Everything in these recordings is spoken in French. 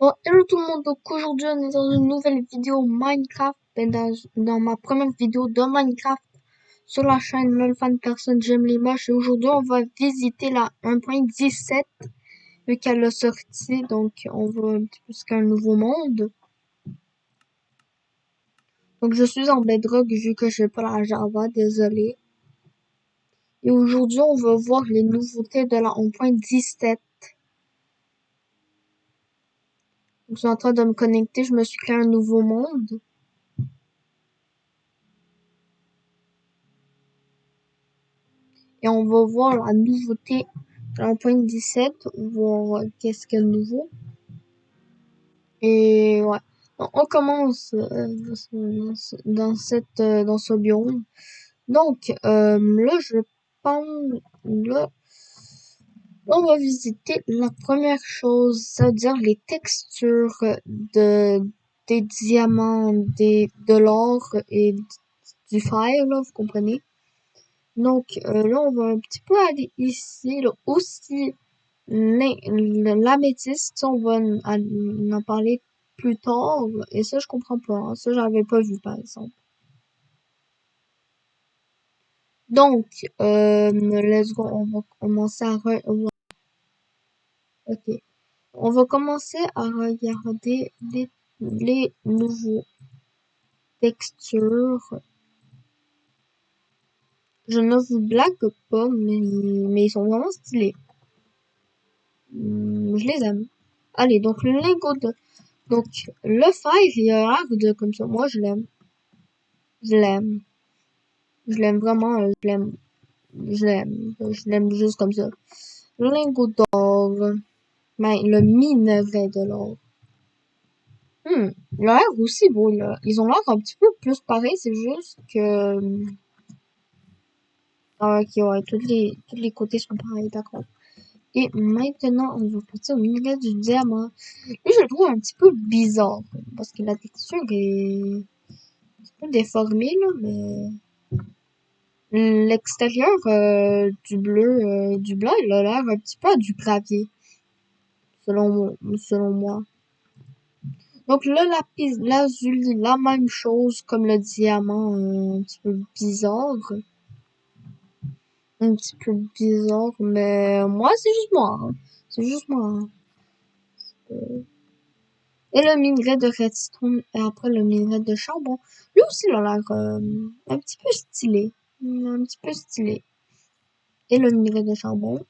Bon, hello tout le monde, donc aujourd'hui on est dans une nouvelle vidéo Minecraft, et dans ma première vidéo de Minecraft sur la chaîne LolFan Personne J'aime les moches, et aujourd'hui on va visiter la 1.17 vu qu'elle a sorti, donc on va un petit peu jusqu'à un nouveau monde. Donc je suis en Bedrock vu que je n'ai pas la Java, désolé. Et aujourd'hui on va voir les nouveautés de la 1.17. Donc je suis en train de me connecter, je me suis créé un nouveau monde. Et on va voir la nouveauté 1.17, voir qu'est-ce qu'il y a de nouveau. Et ouais, on commence dans ce biome. Donc là, je pense là, on va visiter la première chose, c'est-à-dire les textures des diamants, de l'or et du fer, là, vous comprenez. Donc là, on va un petit peu aller ici, là, aussi. L'améthyste, on va en parler plus tard, et ça, je comprends pas, hein. Ça, j'avais pas vu, par exemple. Donc, let's go, on va commencer ok. On va commencer à regarder les nouveaux textures. Je ne vous blague pas, mais ils sont vraiment stylés. Je les aime. Allez, donc le lingot de... Donc, le fer, il a l'air de comme ça. Moi, je l'aime. Je l'aime. Je l'aime vraiment. Je l'aime. Je l'aime. Je l'aime juste comme ça. Le lingot d'or. Ben, le minerai de l'or. Il a l'air aussi beau, là. Ils ont l'air un petit peu plus pareil. C'est juste que... Ah, ok, ouais. Tous les côtés sont pareils, d'accord. Et maintenant, on va passer au minerai du diamant. Lui, je le trouve un petit peu bizarre. Parce que la texture est un peu déformée, là, mais... L'extérieur du blanc, il a l'air un petit peu à du gravier, selon moi. Donc le lapis lazuli, la même chose comme le diamant, un petit peu bizarre. Un petit peu bizarre, mais moi, c'est juste moi, hein. C'est juste moi, hein. Et le minerai de redstone, et après le minerai de charbon. Lui aussi, il a l'air un petit peu stylé. Un petit peu stylé. Et le minerai de charbon.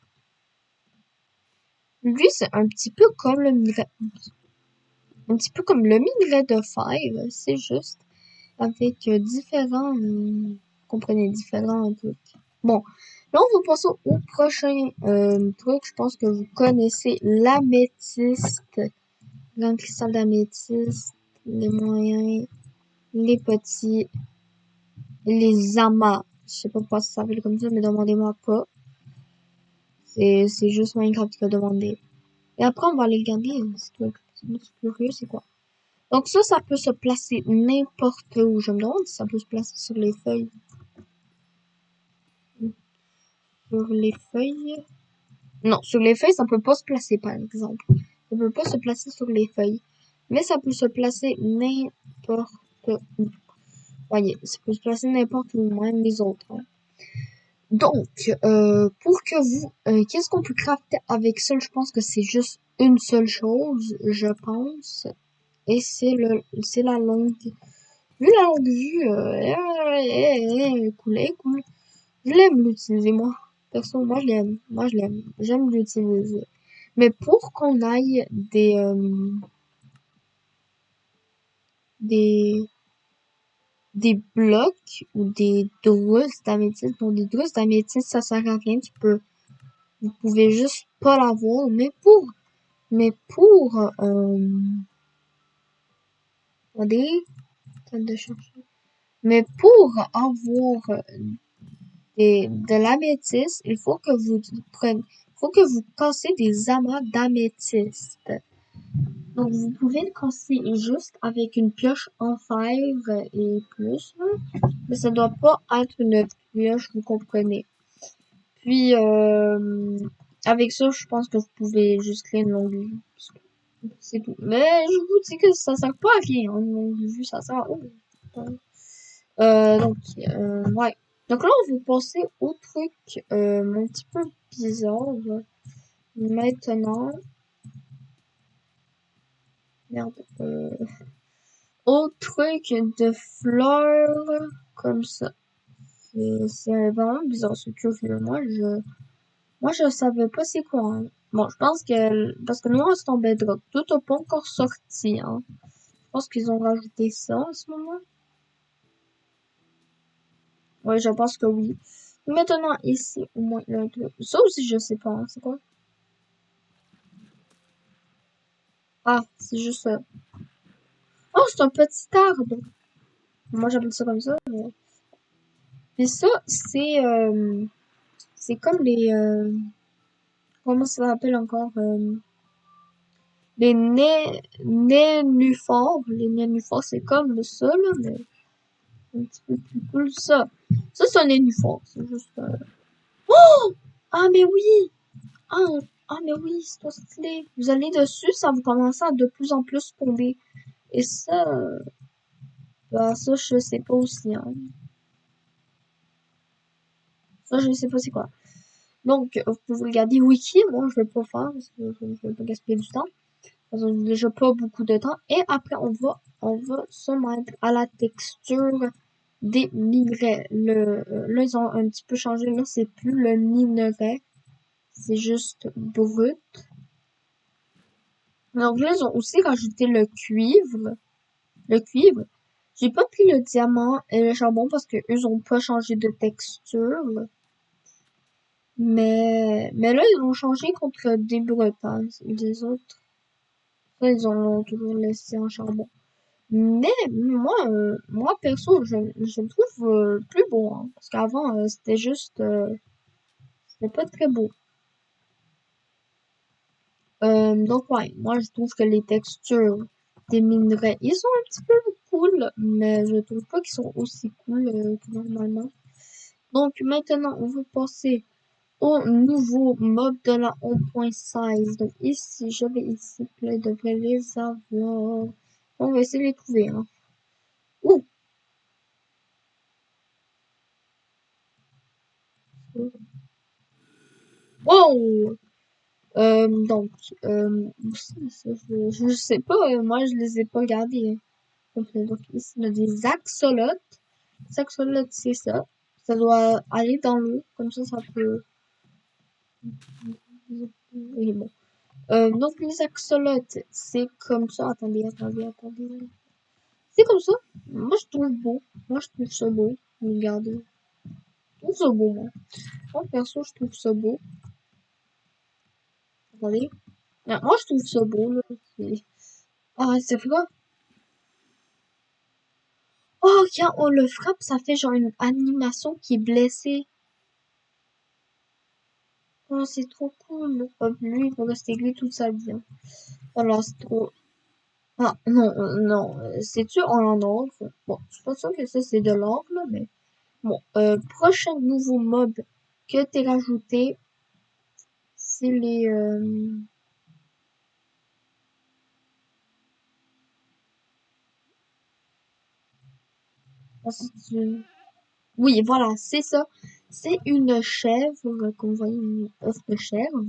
Lui, c'est un petit peu comme le minerai, un petit peu comme le minerai de fer, c'est juste avec différents, comprenez, différents trucs. Bon, là, on va passer au prochain truc. Je pense que vous connaissez l'améthyste, grand cristal d'améthyste, les moyens, les petits, les amas. Je sais pas pourquoi ça s'appelle comme ça, mais demandez-moi pas. C'est juste Minecraft qui a demandé. Et après, on va aller regarder. C'est curieux, c'est quoi? Donc ça peut se placer n'importe où. Je me demande si ça peut se placer sur les feuilles. Sur les feuilles. Non, sur les feuilles, ça peut pas se placer, par exemple. Ça peut pas se placer sur les feuilles. Mais ça peut se placer n'importe où. Voyez, ça peut se placer n'importe où, même les autres, hein. Donc, pour que vous... qu'est-ce qu'on peut crafter avec ça? Je pense que c'est juste une seule chose, je pense. Et c'est la longue... Vu la longue vue, cool, cool. Je l'aime l'utiliser, moi. Perso, moi je l'aime. Moi je l'aime. J'aime l'utiliser. Mais pour qu'on aille des, des blocs ou des drusses d'améthyste, bon, des drusses d'améthyste, ça sert à rien. Vous pouvez juste pas l'avoir. Mais pour, attendez, de chercher. Mais pour avoir de l'améthyste, il faut que vous cassez des amas d'améthyste. Donc, vous pouvez le casser juste avec une pioche en fer et plus, hein. Mais ça doit pas être une pioche, vous comprenez. Puis, avec ça, je pense que vous pouvez juste créer une longue vue. C'est tout. Mais je vous dis que ça sert pas à rien. On a vu, ça sert à... Oh. Ouais. Donc là, on va passer au truc un petit peu bizarre. Maintenant, merde. Au truc de fleurs comme ça. C'est vraiment bizarre, c'est curieux. Moi, je savais pas c'est quoi, hein. Bon, je pense que, parce que nous, on est en bedrock. Tout n'a pas encore sorti, hein. Je pense qu'ils ont rajouté ça en ce moment. Ouais, je pense que oui. Maintenant, ici, au moins, il y a un truc. Ça aussi, je sais pas, hein, c'est quoi? Ah, c'est juste ça. Oh, c'est un petit arbre. Moi, j'appelle ça comme ça. Puis ça, c'est comme les, comment ça s'appelle encore? Les nénuphars. Les nénuphars, c'est comme ça, là, mais un petit peu plus cool. Ça c'est un nénuphar. C'est juste. Ah, mais oui! Ah, mais oui, c'est trop stylé. Vous allez dessus, ça vous commence à de plus en plus tomber. Et ça, bah, ça, je sais pas aussi, hein. Ça, je sais pas c'est quoi. Donc, vous pouvez regarder Wiki. Moi, je vais pas faire parce que je vais pas gaspiller du temps. Parce que j'ai déjà pas beaucoup de temps. Et après, on va se mettre à la texture des minerais. Là, ils ont un petit peu changé. Là, c'est plus le minerai. C'est juste brut. Donc là, ils ont aussi rajouté le cuivre. Le cuivre. J'ai pas pris le diamant et le charbon parce que eux ont pas changé de texture. Mais là, ils ont changé contre des bruts, hein. Les autres, ça, ils ont toujours laissé en charbon. Mais moi perso, je le trouve plus beau, hein, parce qu'avant, c'était juste, c'était pas très beau. Donc ouais, moi je trouve que les textures des minerais, ils sont un petit peu cool, mais je trouve pas qu'ils sont aussi cool que normalement. Donc maintenant, on va passer au nouveau mob de la 1.16. Donc ici, je vais ici, puis là, je devrais les avoir. On va essayer de les trouver, hein. Ouh! Wow! Donc, je sais pas, moi je les ai pas regardés, hein. Donc ici, on a des axolotes. Les axolotes, c'est ça. Ça doit aller dans l'eau, comme ça peut... Oui, bon. Donc les axolotes, c'est comme ça. Attendez. C'est comme ça. Moi, je trouve beau. Moi, je trouve ça beau. Regardez. Je trouve ça beau, moi. Moi, perso, je trouve ça beau. Attendez. Ah, moi, je trouve ça beau, là. Ah, c'est vrai. Oh, quand on le frappe, ça fait genre une animation qui est blessée. Oh, c'est trop cool. Hop, lui, il va rester gris toute sa vie, hein. Alors, c'est trop... Ah, non, non. C'est-tu en or? Bon, je suis pas sûre que ça, c'est de l'or, là, mais... Bon, prochain nouveau mob que t'es rajouté, c'est les... ah, oui, voilà, c'est ça. C'est une chèvre, qu'on voit une œuf de chèvre,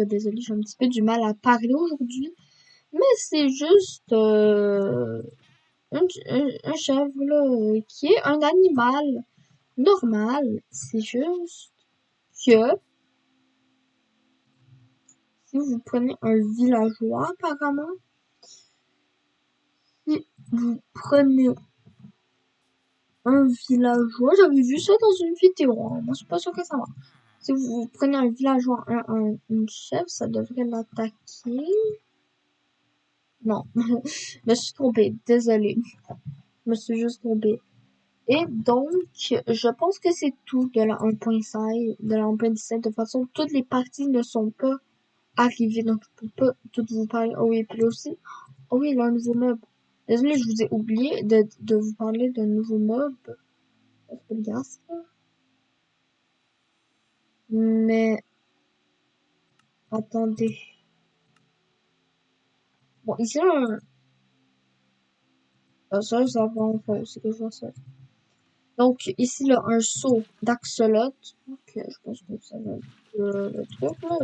désolé, j'ai un petit peu du mal à parler aujourd'hui, mais c'est juste un chèvre là, qui est un animal normal. C'est juste que si vous prenez un villageois, apparemment, si vous prenez un villageois, j'avais vu ça dans une vidéo, hein, moi je suis pas sûre que ça va. Si vous prenez un villageois, une chèvre, ça devrait l'attaquer. Non, je me suis trompée, désolée. Je me suis juste trompée. Et donc, je pense que c'est tout de la 1.16, de la 1.17. De toute façon, toutes les parties ne sont pas arrivées, donc je peux pas toutes vous parler. Oh oui, puis là aussi, oh oui, il y a un nouveau mob. Désolée, je vous ai oublié de vous parler d'un nouveau mob. Je peux le garder, ça. Mais, attendez. Bon, ici, là, ça va en faux, c'est que je vois ça. Donc, ici, là, un seau d'axolot. Donc, je pense que ça va être le truc, là.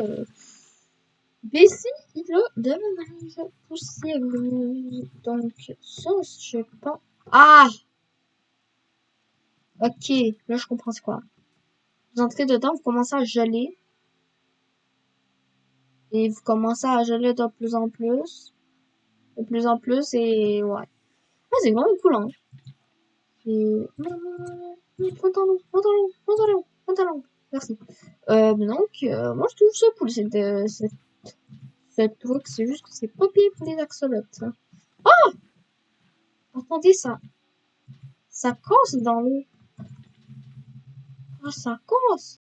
Ici, il a de la neige poussiéreuse. Donc, ça, je pense... Ah! Ok, là, je comprends c'est quoi. Vous entrez dedans, vous commencez à geler. Et vous commencez à geler de plus en plus. De plus en plus, et ouais. Ah, c'est vraiment cool, hein. Et... Pantalon, pantalon, pantalon, pantalon. Merci. Donc, moi, je trouve ça cool, cette truc. C'est juste que c'est pas bien pour les axolotes, hein. Attendez, ça casse dans l'eau. Ah, ça casse.